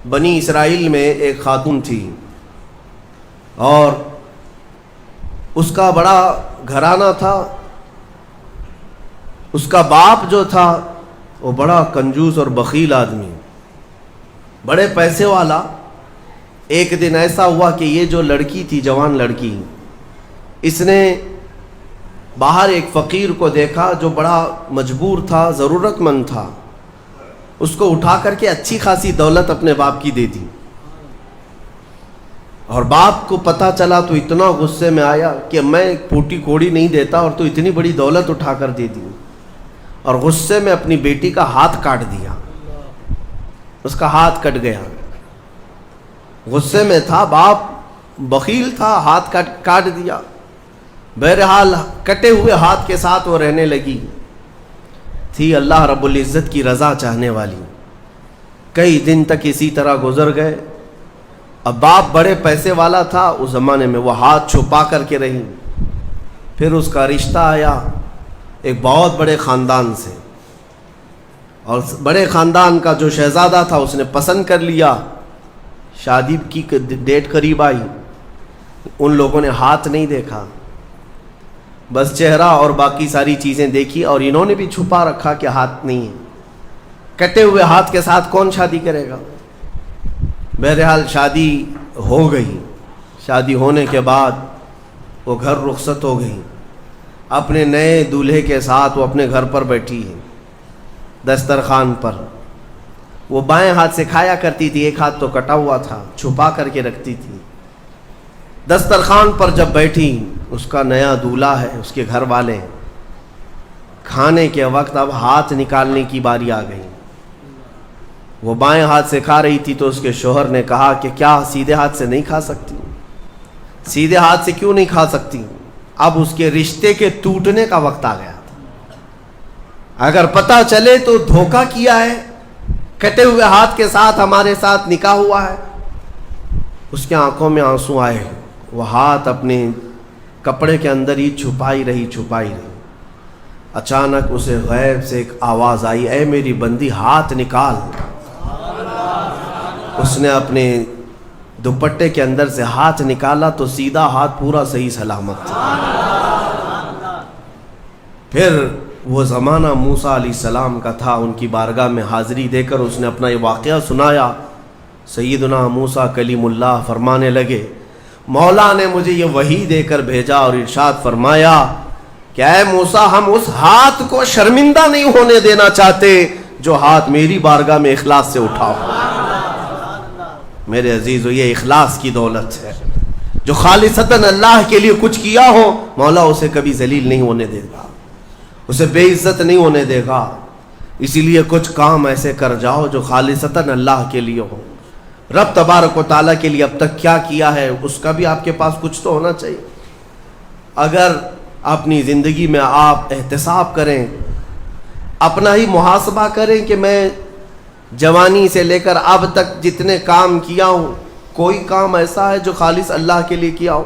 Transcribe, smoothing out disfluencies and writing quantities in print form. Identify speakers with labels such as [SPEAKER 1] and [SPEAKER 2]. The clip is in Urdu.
[SPEAKER 1] بنی اسرائیل میں ایک خاتون تھی اور اس کا بڑا گھرانہ تھا. اس کا باپ جو تھا وہ بڑا کنجوس اور بخیل آدمی، بڑے پیسے والا. ایک دن ایسا ہوا کہ یہ جو لڑکی تھی، جوان لڑکی، اس نے باہر ایک فقیر کو دیکھا جو بڑا مجبور تھا، ضرورت مند تھا. اس کو اٹھا کر کے اچھی خاصی دولت اپنے باپ کی دے دی. اور باپ کو پتہ چلا تو اتنا غصے میں آیا کہ میں ایک پھوٹی کوڑی نہیں دیتا اور تو اتنی بڑی دولت اٹھا کر دے دی. اور غصے میں اپنی بیٹی کا ہاتھ کاٹ دیا. اس کا ہاتھ کٹ گیا. غصے میں تھا باپ، بخیل تھا، ہاتھ کاٹ دیا. بہرحال کٹے ہوئے ہاتھ کے ساتھ وہ رہنے لگی. تھی اللہ رب العزت کی رضا چاہنے والی. کئی دن تک اسی طرح گزر گئے. اب باپ بڑے پیسے والا تھا اس زمانے میں، وہ ہاتھ چھپا کر کے رہی. پھر اس کا رشتہ آیا ایک بہت بڑے خاندان سے، اور بڑے خاندان کا جو شہزادہ تھا اس نے پسند کر لیا. شادی کی ڈیٹ قریب آئی. ان لوگوں نے ہاتھ نہیں دیکھا، بس چہرہ اور باقی ساری چیزیں دیکھی، اور انہوں نے بھی چھپا رکھا کہ ہاتھ نہیں ہے. کٹے ہوئے ہاتھ کے ساتھ کون شادی کرے گا؟ بہرحال شادی ہو گئی. شادی ہونے کے بعد وہ گھر رخصت ہو گئی. اپنے نئے دولہے کے ساتھ وہ اپنے گھر پر بیٹھی ہے دسترخوان پر. وہ بائیں ہاتھ سے کھایا کرتی تھی، ایک ہاتھ تو کٹا ہوا تھا، چھپا کر کے رکھتی تھی. دسترخوان پر جب بیٹھی، اس کا نیا دولہا ہے، اس کے گھر والے، کھانے کے وقت اب ہاتھ نکالنے کی باری آ گئی. وہ بائیں ہاتھ سے کھا رہی تھی تو اس کے شوہر نے کہا کہ کیا سیدھے ہاتھ سے نہیں کھا سکتی؟ سیدھے ہاتھ سے کیوں نہیں کھا سکتی؟ اب اس کے رشتے کے ٹوٹنے کا وقت آ گیا تھا. اگر پتہ چلے تو دھوکہ کیا ہے، کٹے ہوئے ہاتھ کے ساتھ ہمارے ساتھ نکاح ہوا ہے. اس کے آنکھوں میں آنسو آئے. وہ ہاتھ اپنے کپڑے کے اندر ہی چھپائی رہی. اچانک اسے غیب سے ایک آواز آئی، اے میری بندی ہاتھ نکال. اس نے اپنے دوپٹے کے اندر سے ہاتھ نکالا تو سیدھا ہاتھ پورا صحیح سلامت تھا. پھر وہ زمانہ موسیٰ علیہ السلام کا تھا. ان کی بارگاہ میں حاضری دے کر اس نے اپنا یہ واقعہ سنایا. سیدنا موسیٰ کلیم اللہ فرمانے لگے، مولا نے مجھے یہ وحی دے کر بھیجا اور ارشاد فرمایا کہ اے موسیٰ، ہم اس ہاتھ کو شرمندہ نہیں ہونے دینا چاہتے جو ہاتھ میری بارگاہ میں اخلاص سے اٹھاؤ. میرے عزیزو، یہ اخلاص کی دولت ہے. جو خالصتاً اللہ کے لیے کچھ کیا ہو، مولا اسے کبھی ذلیل نہیں ہونے دے گا، اسے بے عزت نہیں ہونے دے گا. اسی لیے کچھ کام ایسے کر جاؤ جو خالصتاً اللہ کے لیے ہو. رب تبارک و تعالیٰ کے لیے اب تک کیا کیا ہے اس کا بھی آپ کے پاس کچھ تو ہونا چاہیے. اگر اپنی زندگی میں آپ احتساب کریں، اپنا ہی محاسبہ کریں کہ میں جوانی سے لے کر اب تک جتنے کام کیا ہوں، کوئی کام ایسا ہے جو خالص اللہ کے لیے کیا ہو؟